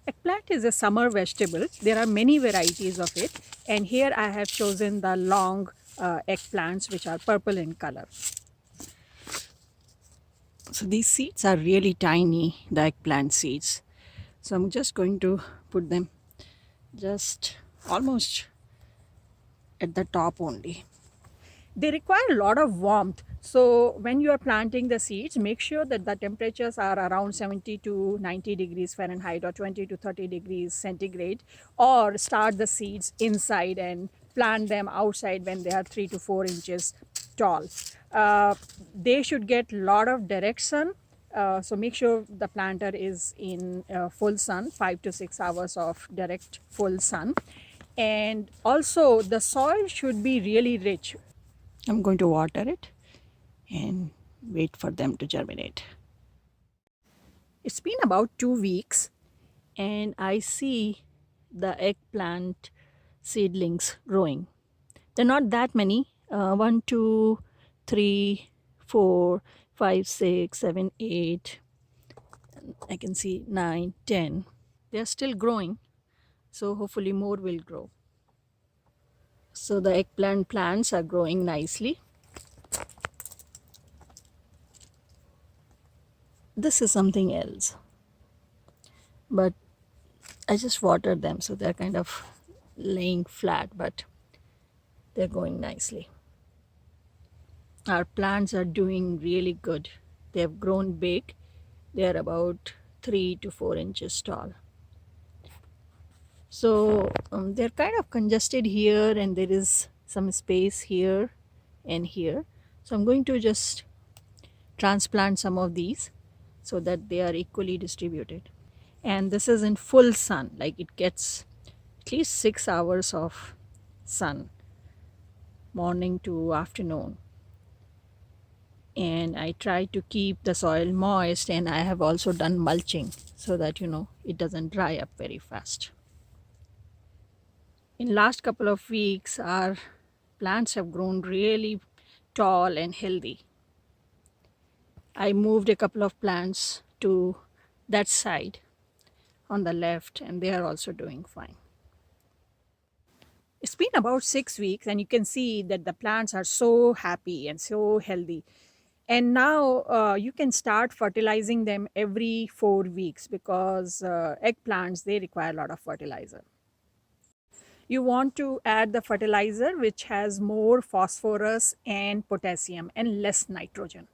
Eggplant is a summer vegetable. There are many varieties of it, and here I have chosen the long eggplants, which are purple in color. So these seeds are really tiny, the eggplant seeds. So I'm just going to put them just almost at the top only. They require a lot of warmth. So when you are planting the seeds, make sure that the temperatures are around 70 to 90 degrees Fahrenheit or 20 to 30 degrees centigrade, or start the seeds inside and plant them outside when they are 3 to 4 inches tall. They should get a lot of direct sun. So make sure the planter is in full sun, 5 to 6 hours of direct full sun. And also the soil should be really rich. I'm going to water it and wait for them to germinate. It's been about 2 weeks and I see the eggplant seedlings growing. They're not that many. 1, 2, 3, 4, 5, 6, 7, 8. I can see 9, 10. They're still growing. So hopefully more will grow. So the eggplant plants are growing nicely. This is something else, but I just watered them, so they're kind of laying flat, but they're going nicely. Our plants are doing really good. They have grown big. They're about 3 to 4 inches tall. So they're kind of congested here, and there is some space here and here. So I'm going to just transplant some of these so that they are equally distributed. And this is in full sun, like it gets at least 6 hours of sun, morning to afternoon. And I try to keep the soil moist, and I have also done mulching so that it doesn't dry up very fast. In last couple of weeks our plants have grown really tall and healthy. I moved a couple of plants to that side on the left, and they are also doing fine. It's been about 6 weeks and you can see that the plants are so happy and so healthy. And now you can start fertilizing them every 4 weeks because eggplants, they require a lot of fertilizer. You want to add the fertilizer which has more phosphorus and potassium and less nitrogen.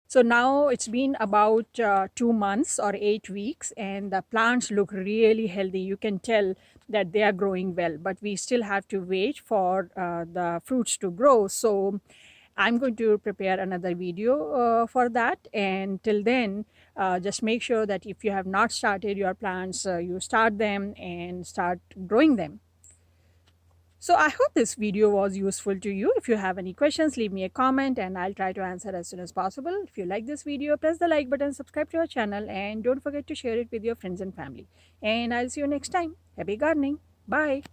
So now it's been about 2 months or 8 weeks and the plants look really healthy. You can tell that they are growing well, but we still have to wait for the fruits to grow. So I'm going to prepare another video for that, and till then just make sure that if you have not started your plants, you start them and start growing them. So I hope this video was useful to you. If you have any questions, leave me a comment and I'll try to answer as soon as possible. If you like this video, press the like button, subscribe to our channel, and don't forget to share it with your friends and family. And I'll see you next time. Happy gardening. Bye.